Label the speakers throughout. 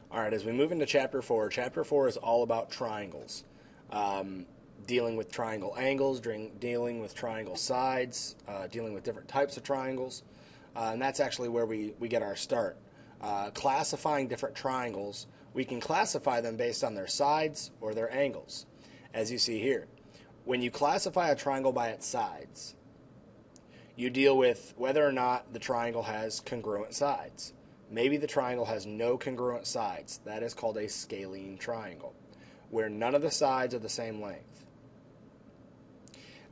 Speaker 1: All right, as we move into Chapter 4 is all about triangles. Dealing with triangle angles, dealing with triangle sides, dealing with different types of triangles. And that's actually where we get our start. Classifying different triangles, we can classify them based on their sides or their angles, as you see here. When you classify a triangle by its sides, you deal with whether or not the triangle has congruent sides. Maybe the triangle has no congruent sides. That is called a scalene triangle, where none of the sides are the same length.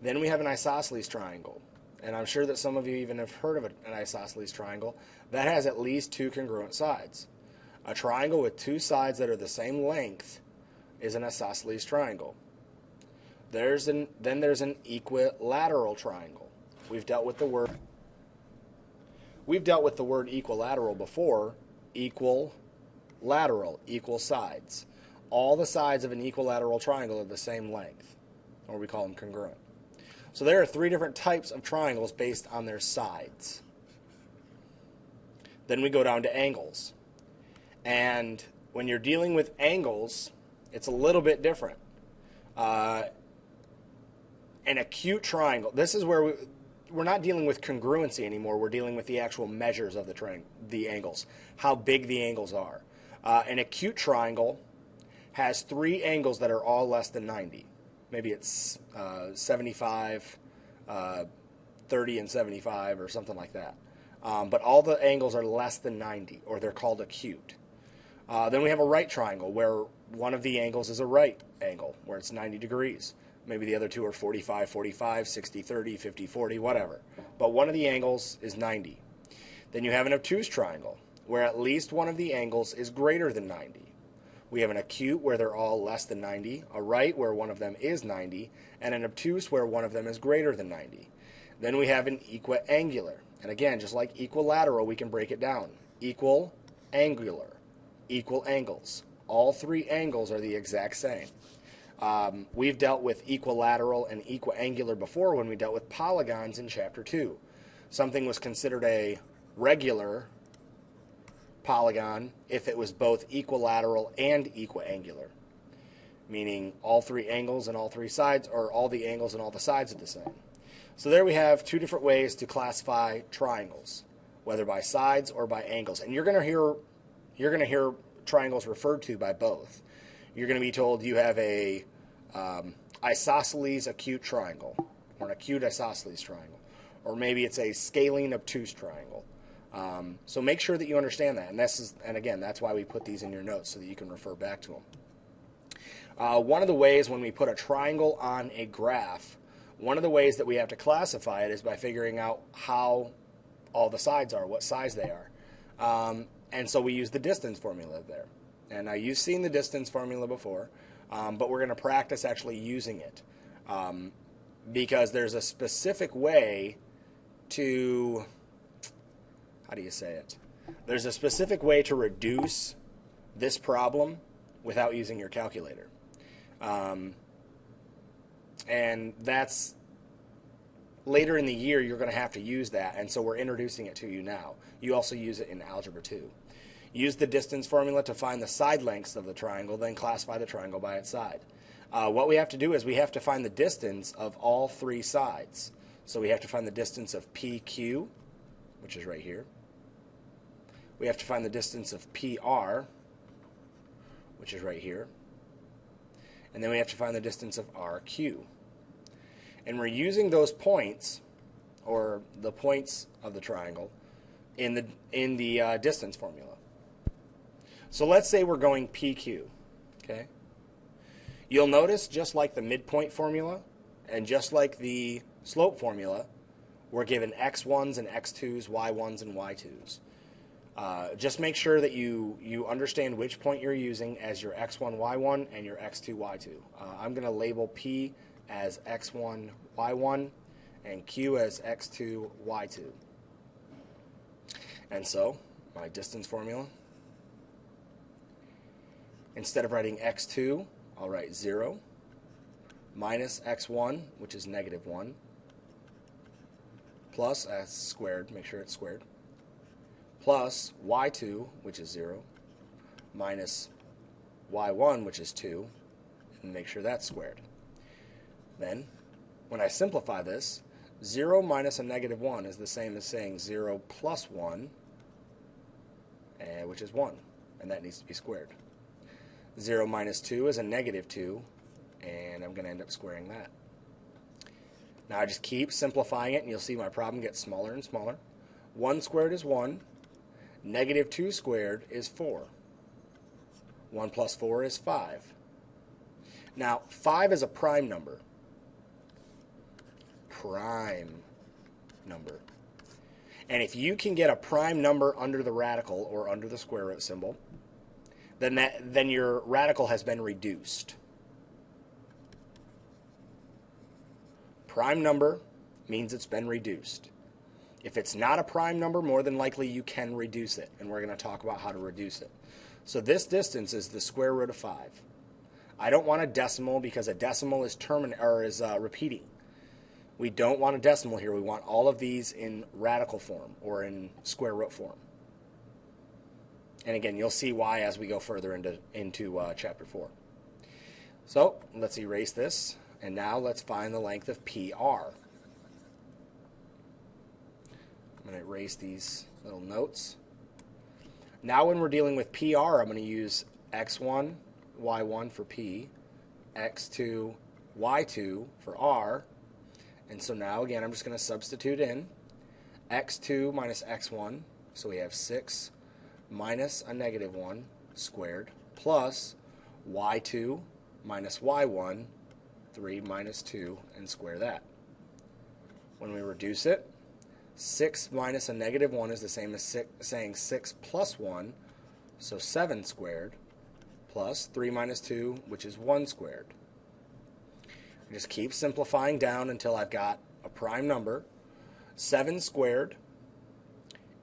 Speaker 1: Then we have an isosceles triangle, and I'm sure that some of you even have heard of an isosceles triangle that has at least two congruent sides. A triangle with two sides that are the same length is an isosceles triangle. Then there's an equilateral triangle. We've dealt with the word equilateral before. Equilateral, equal sides. All the sides of an equilateral triangle are the same length, or we call them congruent. So there are three different types of triangles based on their sides. Then we go down to angles. And when you're dealing with angles, it's a little bit different. An acute triangle, this is where we're not dealing with congruency anymore. We're dealing with the actual measures of the angles, how big the angles are. An acute triangle has three angles that are all less than 90. Maybe it's 75, 30 and 75 or something like that. But all the angles are less than 90, or they're called acute. Then we have a right triangle, where one of the angles is a right angle, where it's 90 degrees. Maybe the other two are 45, 45, 60, 30, 50, 40, whatever. But one of the angles is 90. Then you have an obtuse triangle, where at least one of the angles is greater than 90. We have an acute where they're all less than 90, a right where one of them is 90, and an obtuse where one of them is greater than 90. Then we have an equiangular. And again, just like equilateral, we can break it down. Equal, angular, equal angles. All three angles are the exact same. We've dealt with equilateral and equiangular before when we dealt with polygons in Chapter 2. Something was considered a regular polygon if it was both equilateral and equiangular, meaning all three angles and all three sides, or all the angles and all the sides are the same. So there we have two different ways to classify triangles, whether by sides or by angles. And you're going to hear triangles referred to by both. You're going to be told you have a isosceles acute triangle, or an acute isosceles triangle, or maybe it's a scalene obtuse triangle. So make sure that you understand that, and again, that's why we put these in your notes so that you can refer back to them. One of the ways when we put a triangle on a graph, one of the ways that we have to classify it is by figuring out how all the sides are, what size they are. And so we use the distance formula there. And now you've seen the distance formula before, but we're going to practice actually using it, because there's a specific way to, how do you say it? There's a specific way to reduce this problem without using your calculator. And that's later in the year you're going to have to use that, and so we're introducing it to you now. You also use it in Algebra 2. Use the distance formula to find the side lengths of the triangle, then classify the triangle by its side. What we have to do is we have to find the distance of all three sides. So we have to find the distance of PQ, which is right here. We have to find the distance of PR, which is right here. And then we have to find the distance of RQ. And we're using those points, or the points of the triangle, in the distance formula. So let's say we're going PQ, okay? You'll notice, just like the midpoint formula and just like the slope formula, we're given x1s and x2s, y1s and y2s. Just make sure that you understand which point you're using as your x1, y1 and your x2, y2. I'm going to label P as x1, y1 and Q as x2, y2. And so, my distance formula, instead of writing x2, I'll write 0 minus x1, which is negative 1, plus s squared, make sure it's squared, plus y2, which is 0, minus y1, which is 2, and make sure that's squared. Then, when I simplify this, 0 minus a negative 1 is the same as saying 0 plus 1, which is 1, and that needs to be squared. 0 minus 2 is a negative 2, and I'm going to end up squaring that. Now I just keep simplifying it, and you'll see my problem gets smaller and smaller. 1 squared is 1. Negative 2 squared is 4. 1 plus 4 is 5. Now, 5 is a prime number. Prime number. And if you can get a prime number under the radical or under the square root symbol, then your radical has been reduced. Prime number means it's been reduced. If it's not a prime number, more than likely you can reduce it, and we're going to talk about how to reduce it. So this distance is the square root of 5. I don't want a decimal because a decimal is repeating. We don't want a decimal here. We want all of these in radical form or in square root form. And again, you'll see why as we go further into chapter 4. So let's erase this, and now let's find the length of PR. I'm going to erase these little notes. Now when we're dealing with PR, I'm going to use x1, y1 for P, x2, y2 for R. And so now, again, I'm just going to substitute in x2 minus x1. So we have 6 minus a negative 1 squared plus y2 minus y1, 3 minus 2, and square that. When we reduce it, 6 minus a negative 1 is the same as saying 6 plus 1, so 7 squared, plus 3 minus 2, which is 1 squared. I just keep simplifying down until I've got a prime number. 7 squared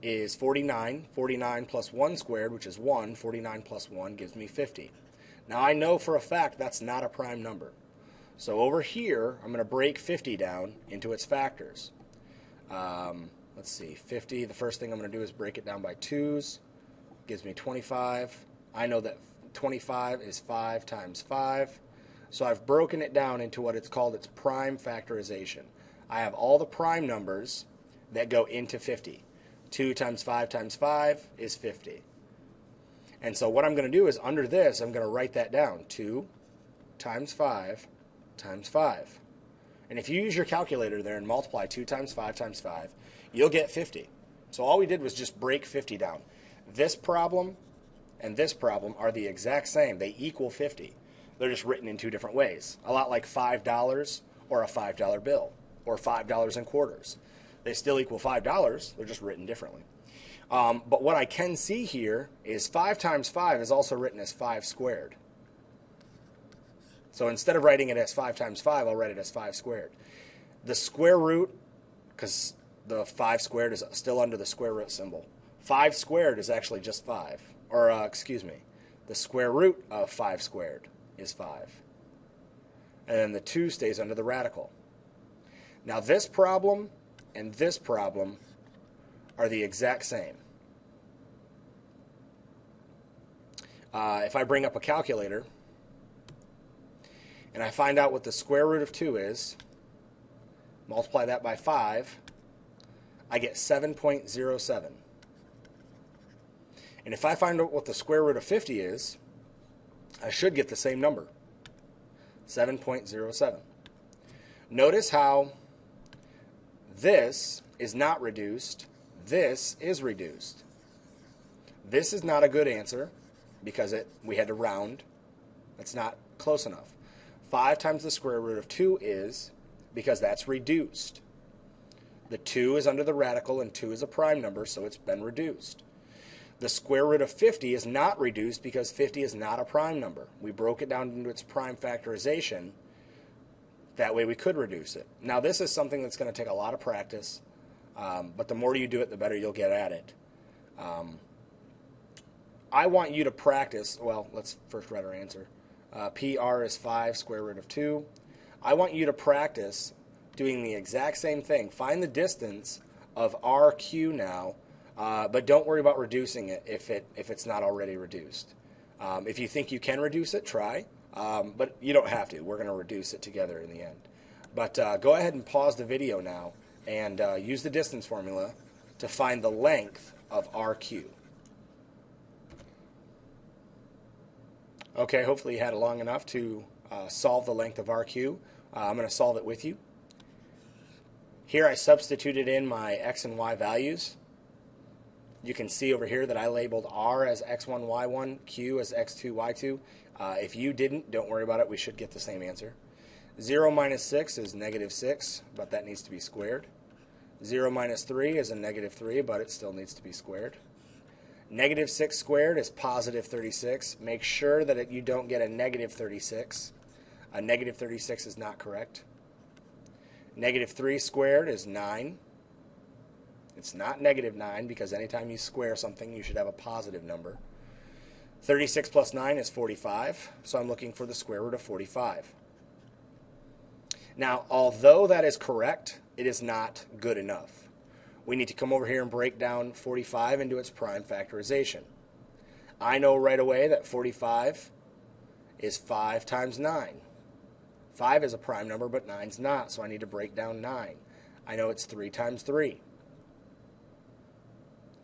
Speaker 1: is 49. 49 plus 1 squared, which is 1. 49 plus 1 gives me 50. Now I know for a fact that's not a prime number. So over here, I'm going to break 50 down into its factors. Let's see, 50, the first thing I'm going to do is break it down by 2's. Gives me 25. I know that 25 is 5 times 5. So I've broken it down into what it's called its prime factorization. I have all the prime numbers that go into 50. 2 times 5 is 50. And so what I'm going to do is under this, I'm going to write that down. 2 times 5 times 5. And if you use your calculator there and multiply 2 times 5, you'll get 50. So all we did was just break 50 down. This problem and this problem are the exact same. They equal 50. They're just written in two different ways. A lot like $5 or a $5 bill or $5 in quarters. They still equal $5. They're just written differently. But what I can see here is 5 times 5 is also written as 5 squared. So instead of writing it as 5 times 5, I'll write it as 5 squared. The square root, because the 5 squared is still under the square root symbol, 5 squared is actually just 5. Or, excuse me, the square root of 5 squared is 5. And then the 2 stays under the radical. Now this problem and this problem are the exact same. If I bring up a calculator and I find out what the square root of 2 is, multiply that by 5, I get 7.07. And if I find out what the square root of 50 is, I should get the same number, 7.07. Notice how this is not reduced, this is reduced. This is not a good answer because we had to round. That's not close enough. 5 times the square root of 2 is, because that's reduced. The 2 is under the radical and 2 is a prime number, so it's been reduced. The square root of 50 is not reduced because 50 is not a prime number. We broke it down into its prime factorization. That way we could reduce it. Now this is something that's going to take a lot of practice, but the more you do it, the better you'll get at it. I want you to practice, well, let's first write our answer. PR is 5 square root of 2. I want you to practice doing the exact same thing. Find the distance of RQ now, but don't worry about reducing it if it's not already reduced. If you think you can reduce it, try. But you don't have to. We're going to reduce it together in the end. But go ahead and pause the video now and use the distance formula to find the length of RQ. Okay, hopefully you had it long enough to solve the length of RQ. I'm going to solve it with you. Here I substituted in my x and y values. You can see over here that I labeled R as x1, y1, Q as x2, y2. If you didn't, don't worry about it. We should get the same answer. 0 minus 6 is negative 6, but that needs to be squared. 0 minus 3 is a negative 3, but it still needs to be squared. Negative 6 squared is positive 36. Make sure that you don't get a negative 36. A negative 36 is not correct. Negative 3 squared is 9. It's not negative 9 because anytime you square something, you should have a positive number. 36 plus 9 is 45, so I'm looking for the square root of 45. Now, although that is correct, it is not good enough. We need to come over here and break down 45 into its prime factorization. I know right away that 45 is 5 times 9. 5 is a prime number, but 9's not, so I need to break down 9. I know it's 3 times 3.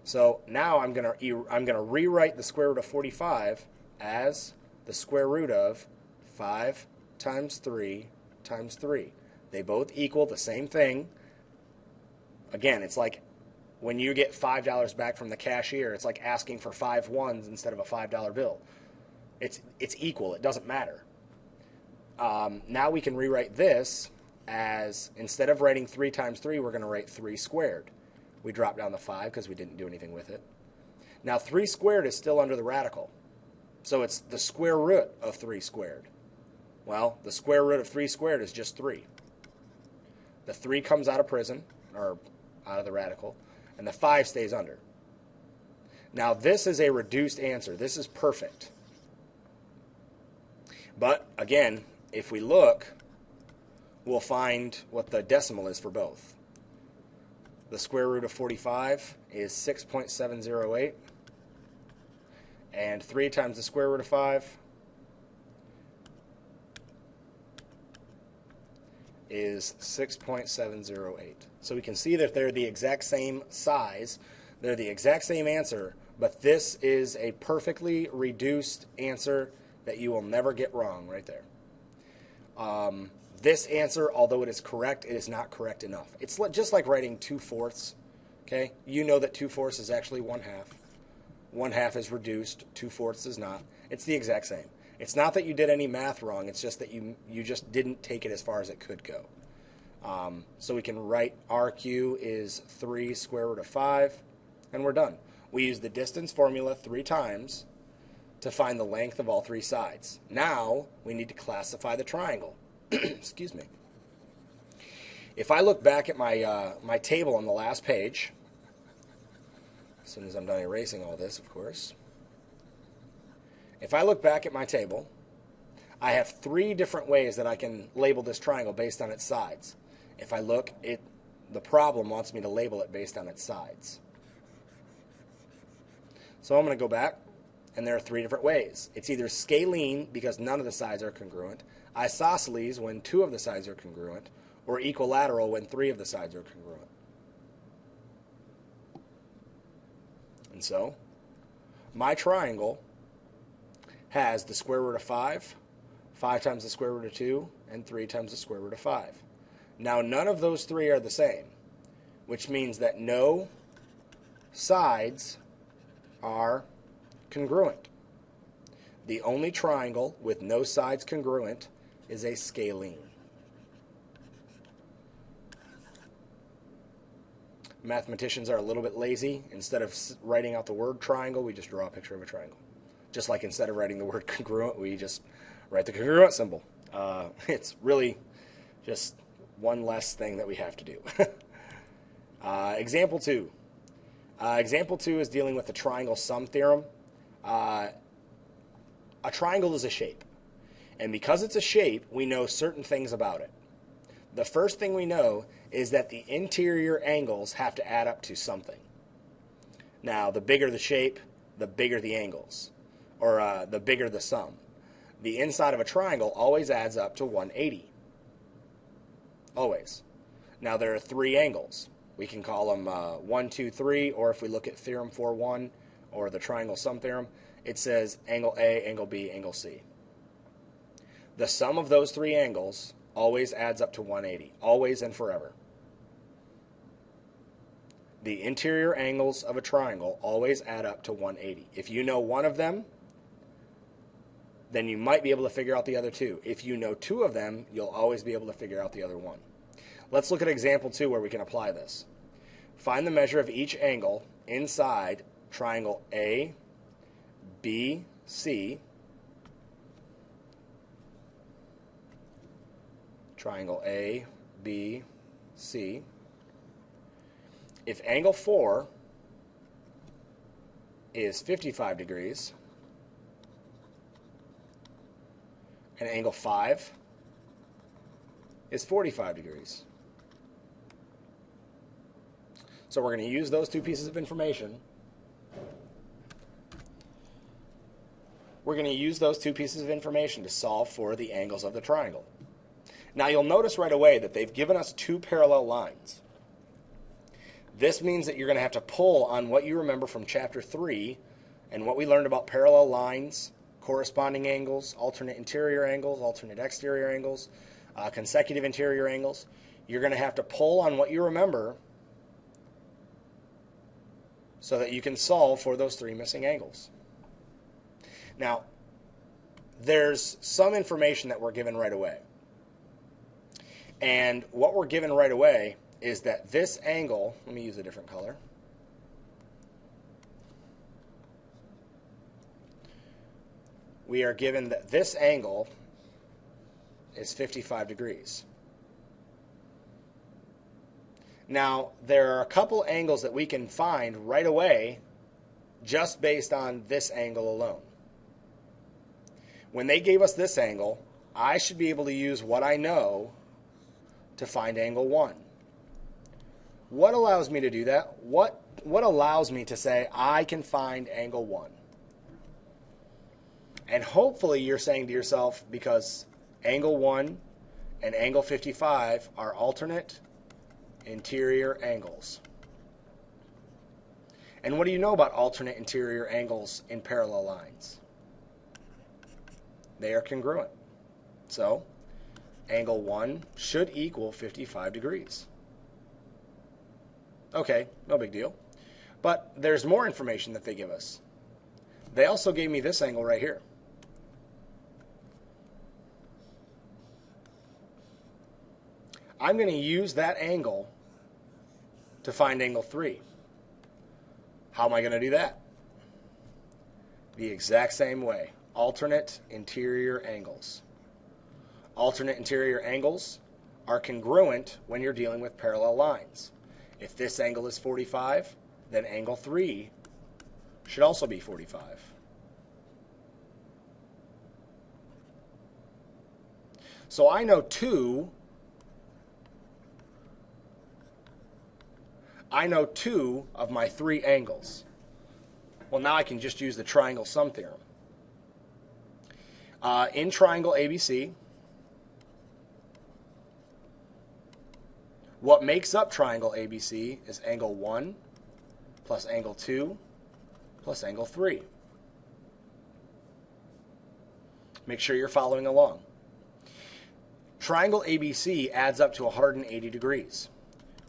Speaker 1: So now I'm going to rewrite the square root of 45 as the square root of 5 times 3 times 3. They both equal the same thing. Again, it's like when you get $5 back from the cashier, it's like asking for 5 ones instead of a $5 bill. It's equal. It doesn't matter. Now we can rewrite this as, instead of writing 3 times 3, we're going to write 3 squared. We drop down the 5 because we didn't do anything with it. Now 3 squared is still under the radical. So it's the square root of 3 squared. Well, the square root of 3 squared is just 3. The 3 comes out of prison, or out of the radical, and the 5 stays under. Now this is a reduced answer. This is perfect. But again, if we look, we'll find what the decimal is for both. The square root of 45 is 6.708, and 3 times the square root of 5 is 6.708. So we can see that they're the exact same size, they're the exact same answer, but this is a perfectly reduced answer that you will never get wrong right there. This answer, although it is correct, it is not correct enough. It's just like writing 2/4. Okay, you know that 2/4 is actually 1/2. 1/2 is reduced. 2/4 is not. It's the exact same. It's not that you did any math wrong. It's just that you just didn't take it as far as it could go. So we can write RQ is 3 square root of 5, and we're done. We use the distance formula 3 times to find the length of all 3 sides. Now we need to classify the triangle. Excuse me. If I look back at my table on the last page, as soon as I'm done erasing all this, of course. If I look back at my table, I have 3 different ways that I can label this triangle based on its sides. If I look, the problem wants me to label it based on its sides. So I'm going to go back, and there are 3 different ways. It's either scalene, because none of the sides are congruent, isosceles, when 2 of the sides are congruent, or equilateral, when 3 of the sides are congruent. And so, my triangle has the square root of 5, 5 times the square root of 2, and 3 times the square root of 5. Now, none of those 3 are the same, which means that no sides are congruent. The only triangle with no sides congruent is a scalene. Mathematicians are a little bit lazy. Instead of writing out the word triangle, we just draw a picture of a triangle. Just like instead of writing the word congruent, we just write the congruent symbol. It's really just one less thing that we have to do. Example 2. Example 2 is dealing with the triangle sum theorem. A triangle is a shape. And because it's a shape, we know certain things about it. The first thing we know is that the interior angles have to add up to something. Now, the bigger the shape, the bigger the angles. or the bigger the sum. The inside of a triangle always adds up to 180. Always. Now there are three angles. We can call them 1, 2, 3, or if we look at Theorem 4.1 or the triangle sum theorem, it says angle A, angle B, angle C. The sum of those three angles always adds up to 180, always and forever. The interior angles of a triangle always add up to 180. If you know one of them, then you might be able to figure out the other two. If you know two of them, you'll always be able to figure out the other one. Let's look at example 2 where we can apply this. Find the measure of each angle inside triangle A, B, C, triangle A, B, C. If angle 4 is 55 degrees and angle 5 is 45 degrees. So we're going to use those two pieces of information. We're going to use those two pieces of information to solve for the angles of the triangle. Now you'll notice right away that they've given us two parallel lines. This means that you're going to have to pull on what you remember from chapter 3 and what we learned about parallel lines, corresponding angles, alternate interior angles, alternate exterior angles, consecutive interior angles. You're going to have to pull on what you remember so that you can solve for those three missing angles. Now, there's some information that we're given right away. And what we're given right away is that this angle, let me use a different color. We are given that this angle is 55 degrees. Now, there are a couple angles that we can find right away just based on this angle alone. When they gave us this angle, I should be able to use what I know to find angle 1. What allows me to do that? What allows me to say I can find angle 1? And hopefully you're saying to yourself, because angle 1 and angle 55 are alternate interior angles. And what do you know about alternate interior angles in parallel lines? They are congruent. So, angle 1 should equal 55 degrees. Okay, no big deal. But there's more information that they give us. They also gave me this angle right here. I'm going to use that angle to find angle 3. How am I going to do that? The exact same way. Alternate interior angles. Alternate interior angles are congruent when you're dealing with parallel lines. If this angle is 45, then angle 3 should also be 45. So I know two of my three angles. Well, now I can just use the triangle sum theorem. In triangle ABC, what makes up triangle ABC is angle 1 plus angle 2 plus angle 3. Make sure you're following along. Triangle ABC adds up to 180 degrees,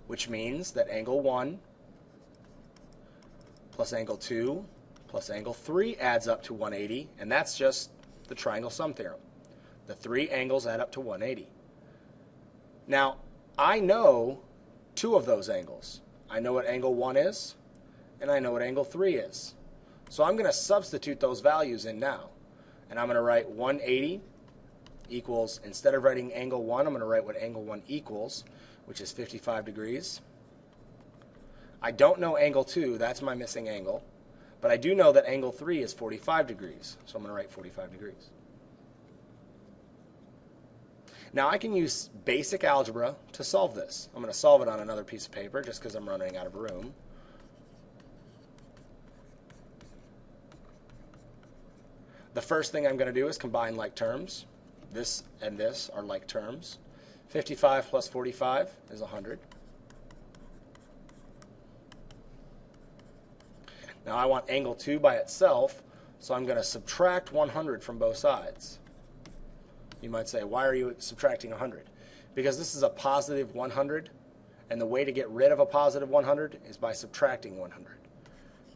Speaker 1: which means that angle 1 plus angle 2 plus angle 3 adds up to 180, and that's just the triangle sum theorem. The three angles add up to 180. Now, I know two of those angles. I know what angle 1 is, and I know what angle 3 is. So I'm going to substitute those values in now. And I'm going to write 180 equals, instead of writing angle 1, I'm going to write what angle 1 equals, which is 55 degrees. I don't know angle 2, that's my missing angle. But I do know that angle 3 is 45 degrees, so I'm going to write 45 degrees. Now I can use basic algebra to solve this. I'm going to solve it on another piece of paper just because I'm running out of room. The first thing I'm going to do is combine like terms. This and this are like terms. 55 plus 45 is 100. Now I want angle 2 by itself, so I'm going to subtract 100 from both sides. You might say, why are you subtracting 100? Because this is a positive 100, and the way to get rid of a positive 100 is by subtracting 100.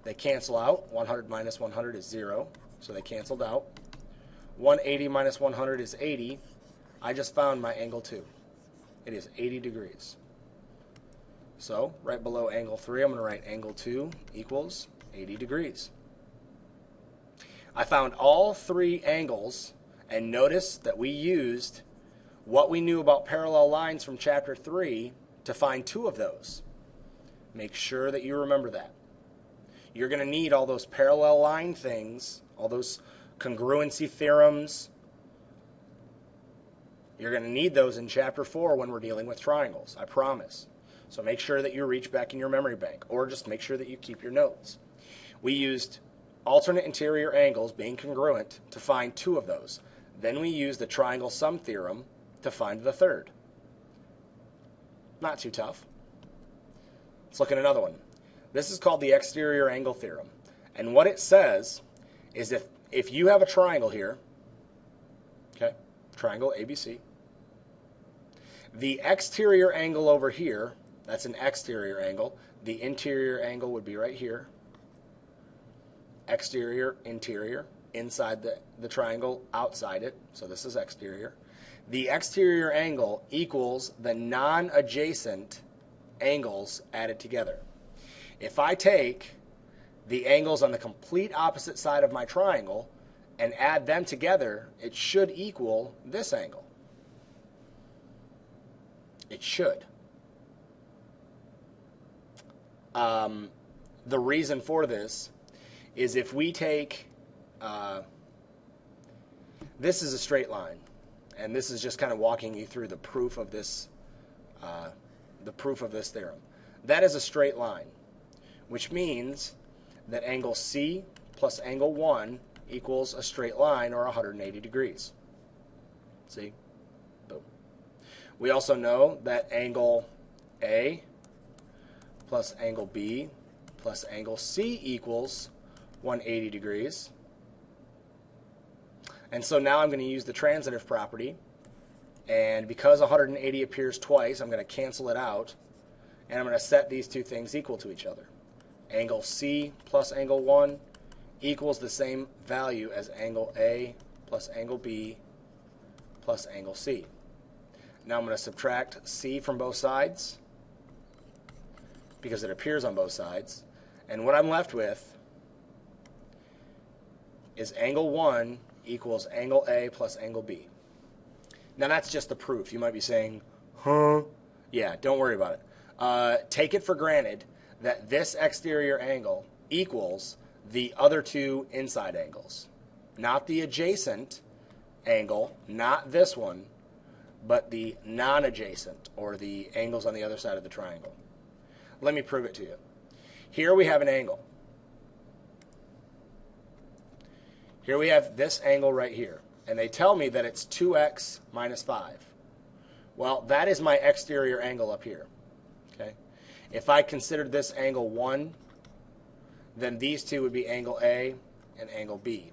Speaker 1: They cancel out. 100 minus 100 is 0, so they canceled out. 180 minus 100 is 80. I just found my angle 2. It is 80 degrees. So right below angle 3, I'm going to write angle 2 equals 80 degrees. I found all three angles, and notice that we used what we knew about parallel lines from chapter 3 to find two of those. Make sure that you remember that. You're going to need all those parallel line things, all those congruency theorems. You're going to need those in chapter 4 when we're dealing with triangles, I promise. So make sure that you reach back in your memory bank, or just make sure that you keep your notes. We used alternate interior angles being congruent to find two of those. Then we used the triangle sum theorem to find the third. Not too tough. Let's look at another one. This is called the exterior angle theorem. And what it says is if you have a triangle here, okay, triangle ABC, the exterior angle over here, that's an exterior angle. The interior angle would be right here. Exterior, interior, inside the triangle, outside it. So this is exterior. The exterior angle equals the non-adjacent angles added together. If I take the angles on the complete opposite side of my triangle and add them together, it should equal this angle. It should. The reason for this is if we take, this is a straight line, and this is just kind of walking you through the proof of this theorem. That is a straight line, which means that angle C plus angle 1 equals a straight line, or 180 degrees. See? Boom. We also know that angle A plus angle B plus angle C equals 180 degrees. And so now I'm going to use the transitive property, and because 180 appears twice, I'm going to cancel it out, and I'm going to set these two things equal to each other. Angle C plus angle 1 equals the same value as angle A plus angle B plus angle C. Now I'm going to subtract C from both sides because it appears on both sides, and what I'm left with is angle 1 equals angle A plus angle B. Now that's just the proof. You might be saying, huh? Yeah, don't worry about it. Take it for granted that this exterior angle equals the other two inside angles. Not the adjacent angle, not this one, but the non-adjacent, or the angles on the other side of the triangle. Let me prove it to you. Here we have an angle. Here we have this angle right here, and they tell me that it's 2x minus 5. Well, that is my exterior angle up here. Okay? If I considered this angle 1, then these two would be angle A and angle B.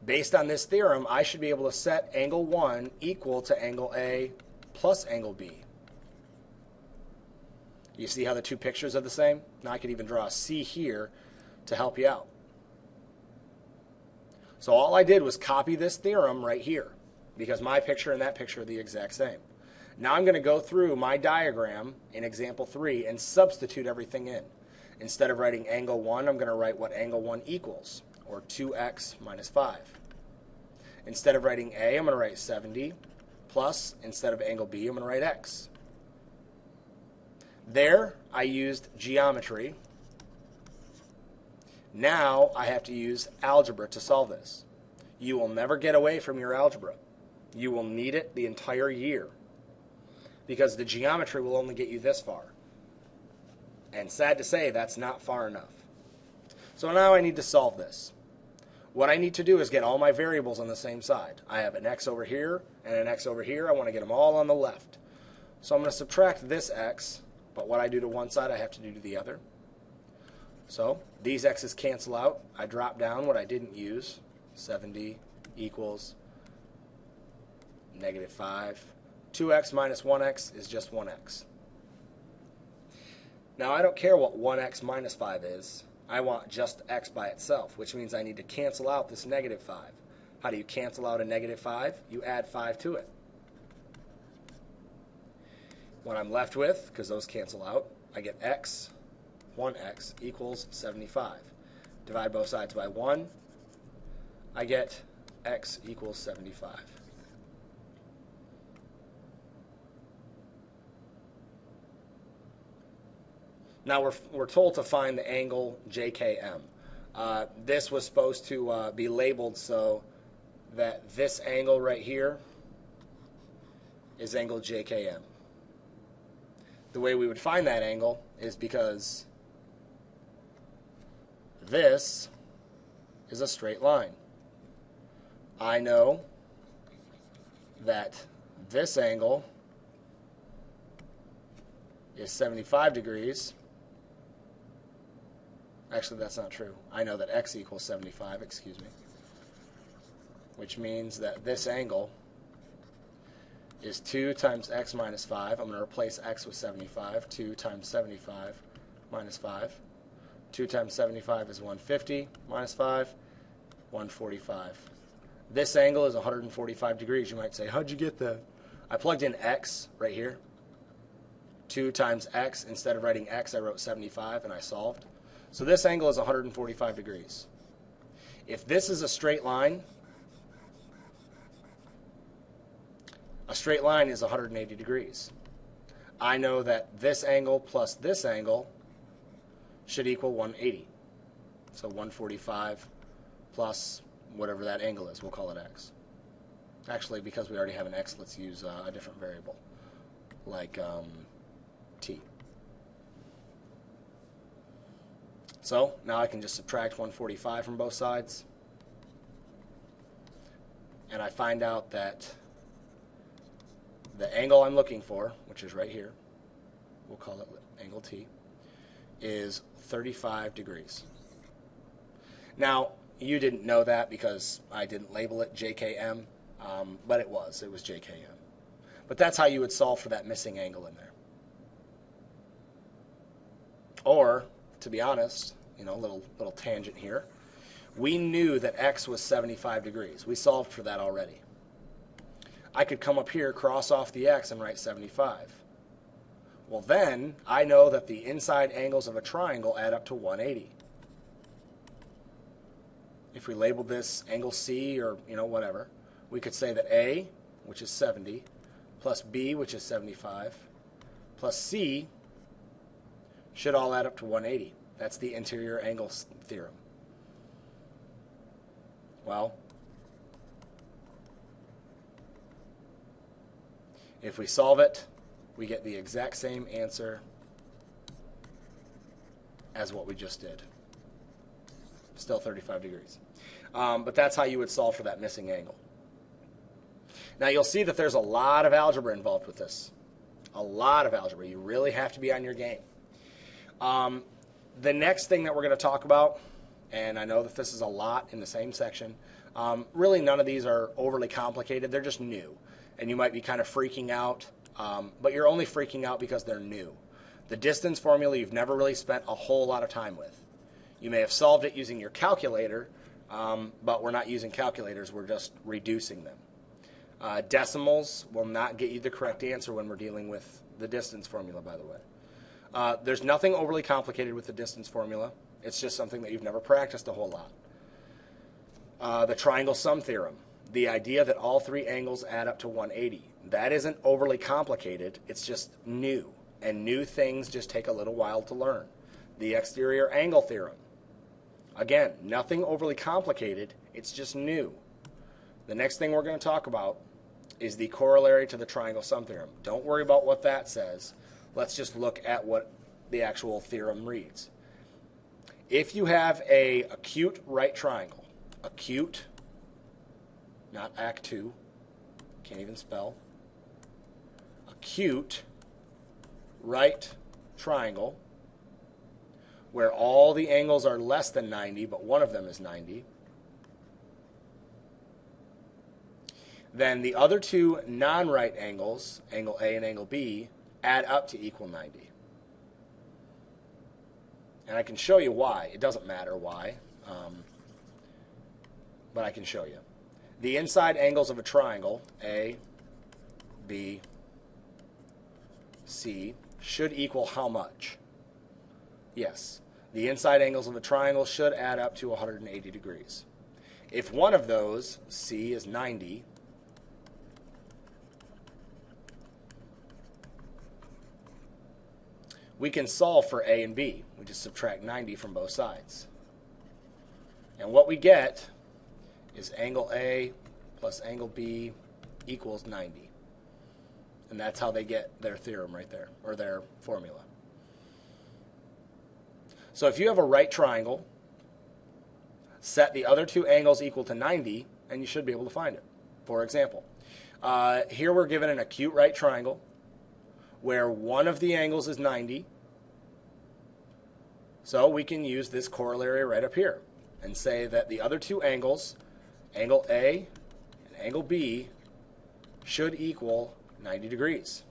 Speaker 1: Based on this theorem, I should be able to set angle 1 equal to angle A plus angle B. You see how the two pictures are the same? Now I could even draw a C here to help you out. So all I did was copy this theorem right here, because my picture and that picture are the exact same. Now I'm going to go through my diagram in example 3 and substitute everything in. Instead of writing angle 1, I'm going to write what angle 1 equals, or 2x minus 5. Instead of writing A, I'm going to write 70, plus, instead of angle B, I'm going to write x. There, I used geometry. Now I have to use algebra to solve this. You will never get away from your algebra. You will need it the entire year, because the geometry will only get you this far. And sad to say, that's not far enough. So now I need to solve this. What I need to do is get all my variables on the same side. I have an x over here and an x over here. I want to get them all on the left. So I'm going to subtract this x, but what I do to one side I have to do to the other. So these x's cancel out. I drop down what I didn't use. 70 equals -5. 2x minus 1x is just 1x. Now I don't care what 1x minus 5 is. I want just x by itself, which means I need to cancel out this -5. How do you cancel out a -5? You add 5 to it. What I'm left with, because those cancel out, I get x, 1x equals 75. Divide both sides by 1. I get x equals 75. Now we're told to find the angle JKM. This was supposed to be labeled so that this angle right here is angle JKM. The way we would find that angle is because this is a straight line. I know that this angle is 75 degrees. Actually, that's not true. I know that x equals 75, excuse me. Which means that this angle is 2 times x minus 5. I'm going to replace x with 75. 2 times 75 minus 5. 2 times 75 is 150 minus 5, 145. This angle is 145 degrees. You might say, how'd you get that? I plugged in x right here. 2 times x. Instead of writing x, I wrote 75, and I solved. So this angle is 145 degrees. If this is a straight line is 180 degrees. I know that this angle plus this angle should equal 180. So 145 plus whatever that angle is. We'll call it x. Actually, because we already have an x, let's use a different variable, like t. So now I can just subtract 145 from both sides, and I find out that the angle I'm looking for, which is right here, we'll call it angle T, is 35 degrees. Now, you didn't know that because I didn't label it JKM, but it was JKM. But that's how you would solve for that missing angle in there. Or, to be honest, little tangent here, we knew that x was 75 degrees. We solved for that already. I could come up here, cross off the x, and write 75. Well, then I know that the inside angles of a triangle add up to 180. If we labeled this angle C or whatever, we could say that A, which is 70, plus B, which is 75, plus C should all add up to 180. That's the interior angle theorem. Well, if we solve it, we get the exact same answer as what we just did. Still 35 degrees. But that's how you would solve for that missing angle. Now you'll see that there's a lot of algebra involved with this. A lot of algebra. You really have to be on your game. The next thing that we're going to talk about, and I know that this is a lot in the same section, really none of these are overly complicated. They're just new. And you might be kind of freaking out, but you're only freaking out because they're new. The distance formula you've never really spent a whole lot of time with. You may have solved it using your calculator, but we're not using calculators. We're just reducing them. Decimals will not get you the correct answer when we're dealing with the distance formula, by the way. There's nothing overly complicated with the distance formula. It's just something that you've never practiced a whole lot. The triangle sum theorem. The idea that all three angles add up to 180. That isn't overly complicated. It's just new. And new things just take a little while to learn. The exterior angle theorem. Again, nothing overly complicated. It's just new. The next thing we're going to talk about is the corollary to the triangle sum theorem. Don't worry about what that says. Let's just look at what the actual theorem reads. If you have an acute right triangle, acute, not act 2, can't even spell, acute right triangle where all the angles are less than 90, but one of them is 90. Then the other two non-right angles, angle A and angle B, add up to equal 90. And I can show you why. It doesn't matter why, but I can show you. The inside angles of a triangle, A, B, C, should equal how much? Yes, the inside angles of a triangle should add up to 180 degrees. If one of those, C, is 90, we can solve for A and B. We just subtract 90 from both sides. And what we get is angle A plus angle B equals 90. And that's how they get their theorem right there, or their formula. So if you have a right triangle, set the other two angles equal to 90, and you should be able to find it. For example, here we're given an acute right triangle where one of the angles is 90. So we can use this corollary right up here and say that the other two angles, angle A and angle B, should equal 90 degrees.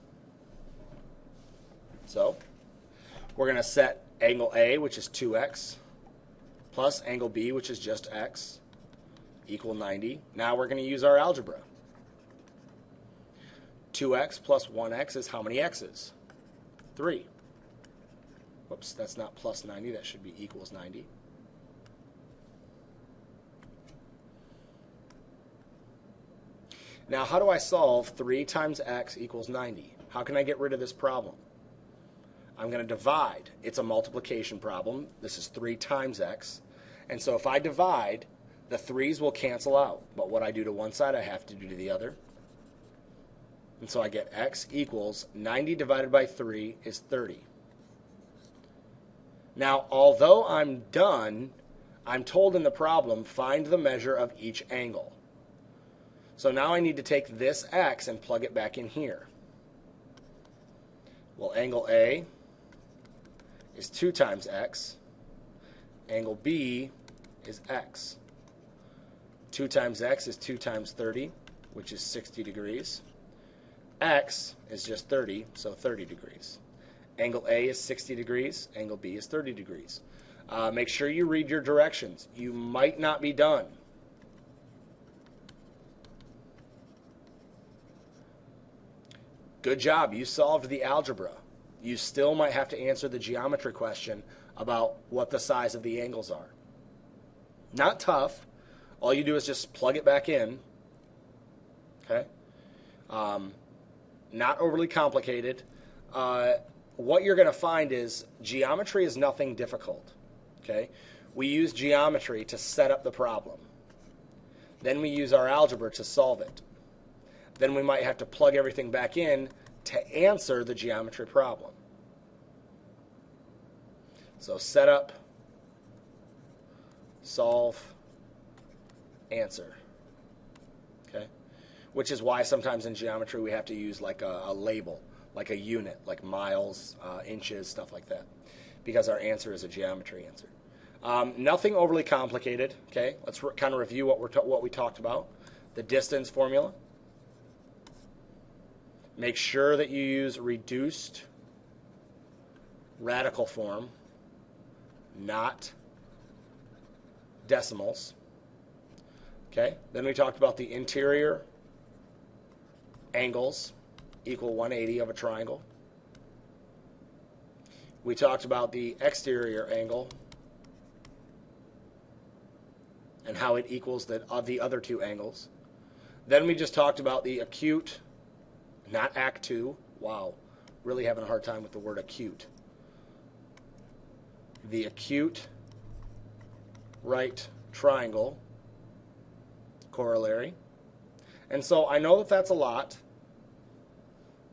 Speaker 1: So we're going to set angle A, which is 2x, plus angle B, which is just x, equal 90. Now we're going to use our algebra. 2x plus 1x is how many x's? 3. Whoops, that's not plus 90. That should be equals 90. Now, how do I solve 3 times x equals 90? How can I get rid of this problem? I'm going to divide. It's a multiplication problem. This is 3 times x. And so if I divide, the 3's will cancel out. But what I do to one side, I have to do to the other. And so I get x equals 90 divided by 3 is 30. Now, although I'm done, I'm told in the problem, find the measure of each angle. So now I need to take this x and plug it back in here. Well, angle A is 2 times x. Angle B is x. 2 times x is 2 times 30, which is 60 degrees. X is just 30, so 30 degrees. Angle A is 60 degrees. Angle B is 30 degrees. Make sure you read your directions. You might not be done. Good job. You solved the algebra. You still might have to answer the geometry question about what the size of the angles are. Not tough. All you do is just plug it back in. Okay? Not overly complicated. What you're going to find is geometry is nothing difficult. Okay? We use geometry to set up the problem. Then we use our algebra to solve it. Then we might have to plug everything back in to answer the geometry problem. So set up, solve, answer. Okay? Which is why sometimes in geometry we have to use like a label, like a unit, like miles, inches, stuff like that, because our answer is a geometry answer. Nothing overly complicated. Okay, let's kind of review what we talked about. The distance formula. Make sure that you use reduced radical form, not decimals. Okay, then we talked about the interior angles equal 180 of a triangle. We talked about the exterior angle and how it equals the other two angles. Then we just talked about the acute, not act 2. Wow, really having a hard time with the word acute. The acute right triangle corollary. And so I know that that's a lot,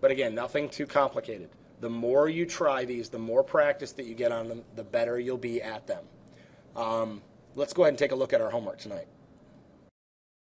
Speaker 1: but again, nothing too complicated. The more you try these, the more practice that you get on them, the better you'll be at them. Let's go ahead and take a look at our homework tonight.